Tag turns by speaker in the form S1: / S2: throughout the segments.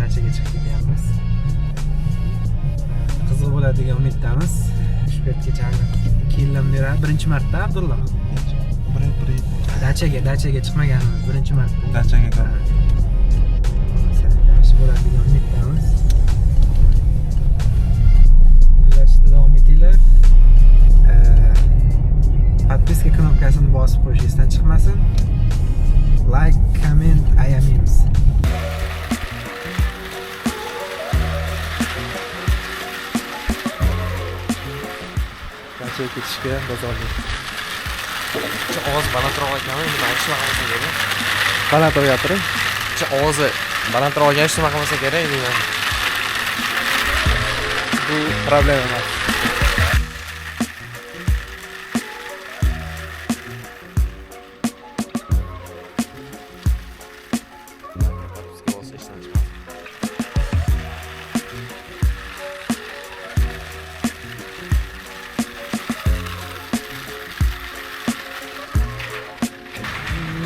S1: dachaga chiqib ketyapmiz. Qiziq bo'ladi degan umiddamiz. Shu paytgacha 2 yildan beri birinchi marta Abdulla. Dachaga chiqmaganimiz birinchi marta.
S2: Dachaga
S1: yaxshi bo'ladi degan umiddamiz. Kuzatishda davom etinglar. Podpiska knopkasini bosib qo'yishingizdan chiqmasin. Like, comment, ayamimiz. Dachaga ketishga bozorga.
S3: Ovoz balandroq ekanmi? Nima aytishni qilmasa kerak?
S1: Balandroq gapiring.
S3: Ovozi balandroq aytishni nima qilmasa kerak deyman.
S1: Bu problema emas.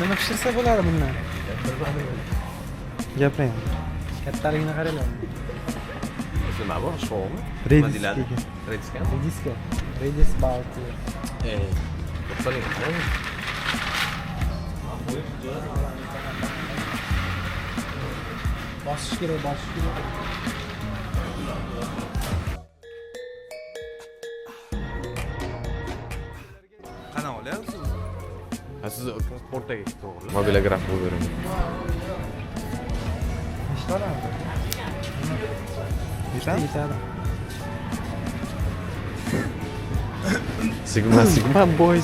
S1: Nima pishirsa bo'ladi bundan? Gapiring. Kattaligini qaranglar.
S3: Nima bu? Shoumi?
S1: Rediska.
S3: Rediska?
S1: Redis balti.
S3: To'xtaling.
S1: Bosish kerak.
S2: qana olyapsiz?
S3: Siz transportdagi to'g'ri. Mobilograf bo'lib bering.
S1: Nechta olamiz? Yetadi.
S3: Sigma boy.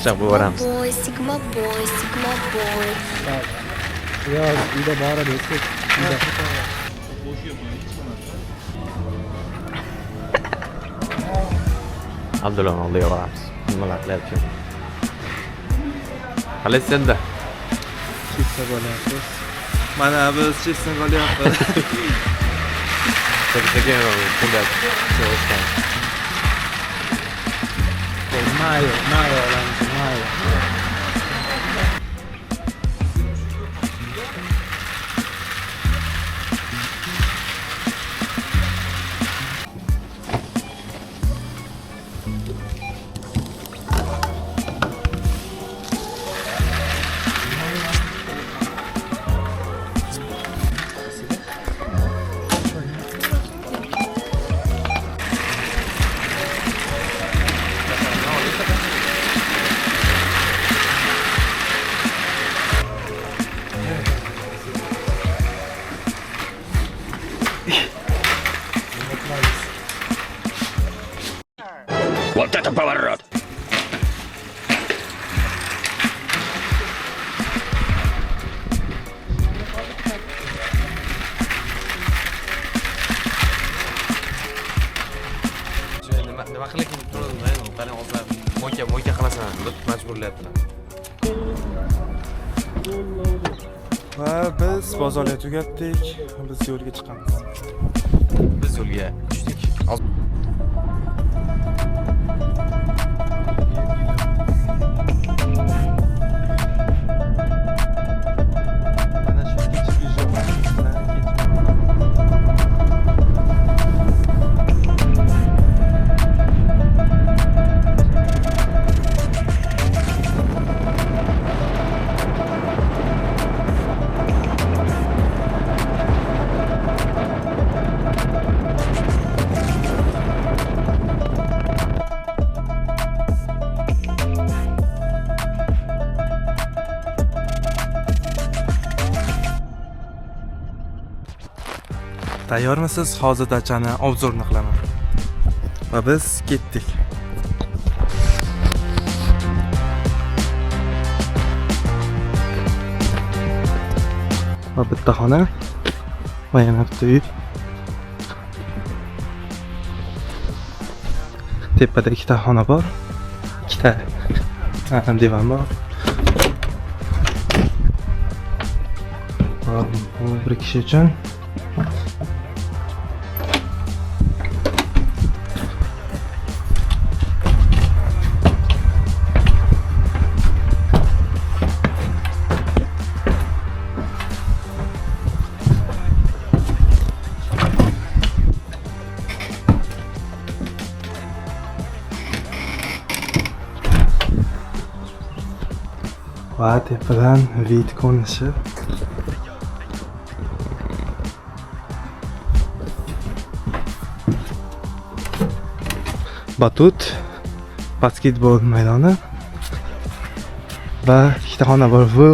S3: Chaq bo'lamiz.
S4: Sigma boy.
S1: Yo'q, uyda bor edi.
S3: Abdullani oldiga boramiz. Nimalar qilyapti? Hali senda.
S1: Chipsa bo'lyapmiz.
S2: Mana biz chipsni olyapmiz.
S3: Sekin bo'lyapti.
S1: Mayo olamiz.
S5: Вот это поворот!
S3: Nima qilib turdim, qani olsa mo'ka qilasan deb majburlayaptilar.
S2: Va biz bozorga tugatdik. Biz yo'lga chiqamiz.
S3: Biz yo'lga tushdik.
S2: Tayyormisiz? Hozir dachani obzorni qilaman. Va biz ketdik. Va bitta xona va yana bitta uy. Tepada ikkita xona bor. Ikkita divan bor. Va bu bir kishi uchun. va tepadan vid ko'rinishi. Batut basketbol maydoni va ikkita xona bor. Bu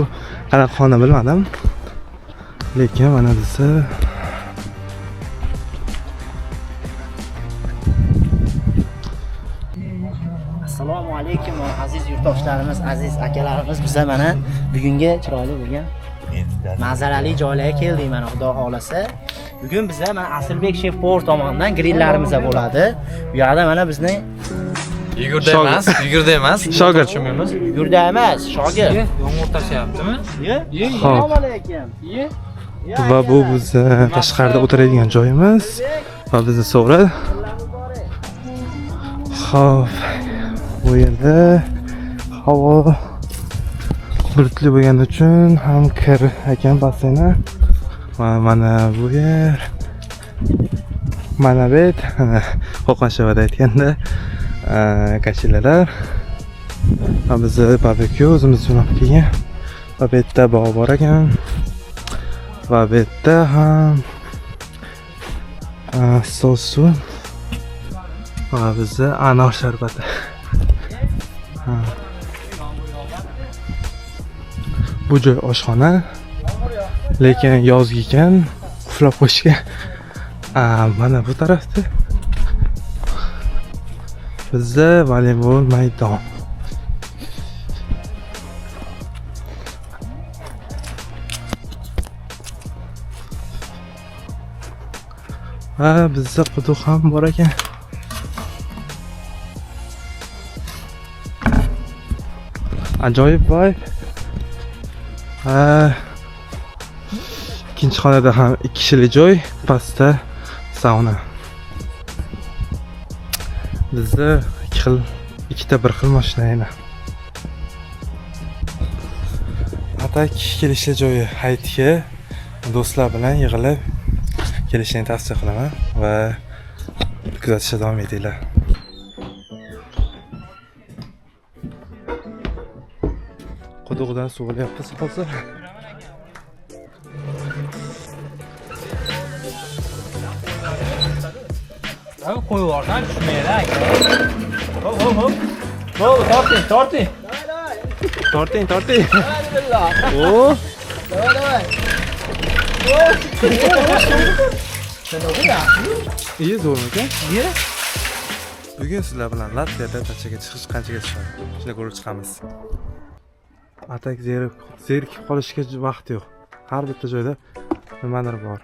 S2: qanaqa xona bilmadim. Lekin mana desa
S4: Assalomu alaykum aziz yurtdoshlarimiz, aziz akalarimiz. Biza mana bugungi chiroyli bo'lgan manzarali joylarga keldik mana Xudo xolasa. Bugun biza mana Asilbek Chef Power tomonidan grilllarimiz bo'ladi. Bu yerda mana bizning
S3: Yugurda emas.
S2: shogird.
S4: yurda emas, shogird.
S5: Yomg'ir tashyaptimi?
S4: Assalomu alaykum.
S2: Va bu biz tashqarida o'tiradigan joyimiz va bizni so'ra. Xo'p, bu yerda havo bulutli bo'lgani uchun ham kir ekan basseyni. Va mana bu yer, mana bet, Qo'qonshavada aytganda kashilalar. Va biz barbekyu o'zimiz jo'nab kelgan. Va bu yerda bog' bor ekan. Va bu yerda ham sosu va bizda anor sharbati. Bu joy oshxona, lekin yozgi ekan, qulflab qo'yishgan. Mana bu tarafda bizda voleybol maydon. Va bizda quduq ham bor ekan. Ajoyib vibe. Ikkinchi xonada ham 2 kishilik joy, pastda sauna. Bizda ikkita bir xil mashina yana. Atak kelishli joyi hayitga do'stlar bilan yig'ilib kelishni tavsiya qilaman va kuzatishda davom etinglar. Quduqdan suv olyapmiz hozir.
S5: Qo'yib yuborsan, tushmaydi aka. Hop. Torting.
S2: Torting. O. İyi zo'rmi ekan? Bugun sizlar bilan Latviyada tachaga chiqish qanchaga tushadi? Shuni ko'rib chiqamiz. Atak zerikib qolishga vaqt yo'q. Har bitta joyda nimadir bor.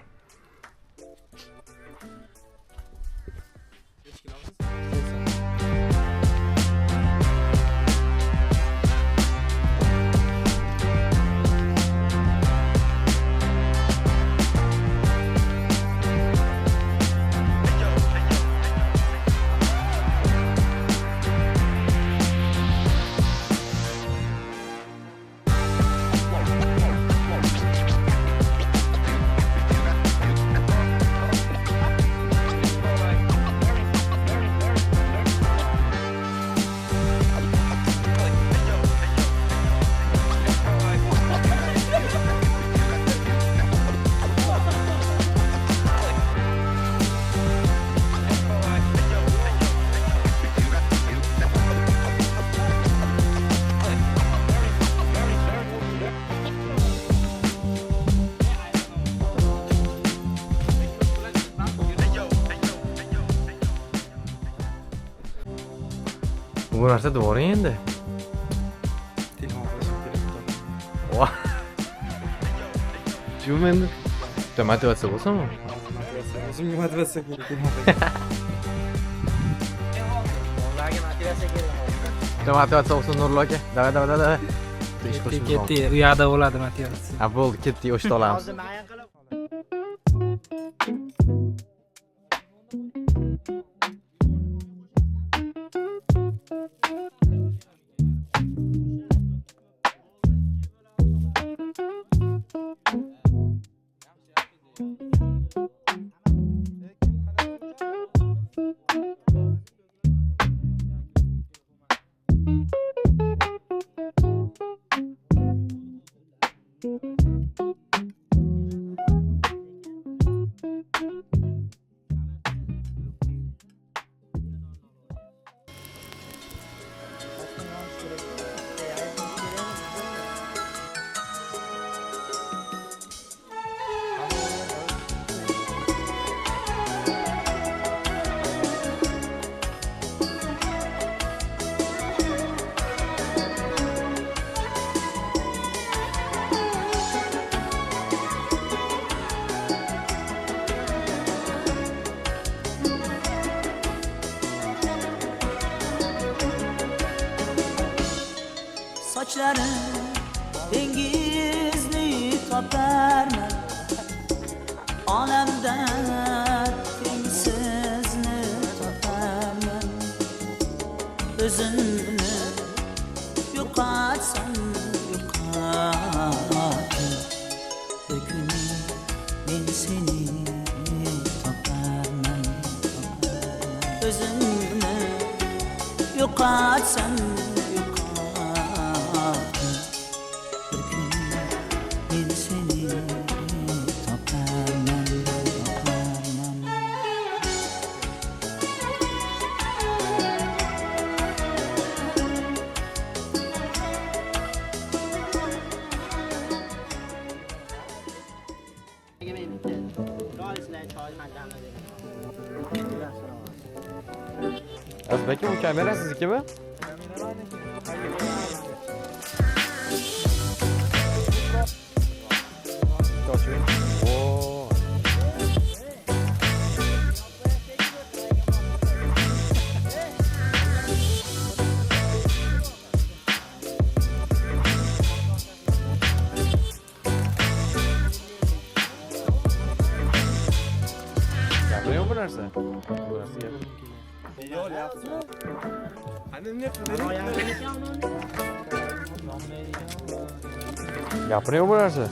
S3: Bu narsa to'g'ri endi. Voh.
S2: Jum endi.
S3: Motivatsiya bo'lsa-mi?
S2: O'zimga motivatsiya kerak.
S4: Onlarga motivatsiya kerak.
S3: Motivatsiya bo'lsa Nurli aka. Davay.
S5: Ketdi, u yoqda bo'ladi motivatsiya.
S3: Ha bo'ldi, ketdi, o'shda olamiz.
S4: Hozir mayin qilib
S6: Yoshlarim dengizni toparman, olamda tengsizni toparman. O'zimni yo'qotsam yo'qotdim, bir kun men seni toparman. O'zimni yo'qotsam yo'qotdim, bir kun men seni toparman.
S3: Azizbek bu kamera siznikimi? Oo. Gapiraymi bu narsa? Bu narsa gap. Gapiraymi bu narsa?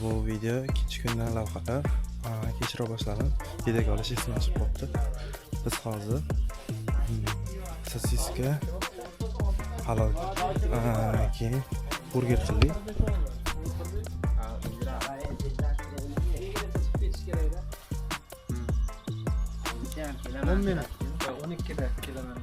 S2: Bu video ikkinchi kundan lavhalar kechira boshladim. Yedak olish esimdan chiqib qolibdi. Biz hozir sosiska halol keyin burger qildik.
S5: 10 minut. 12'de kelaman.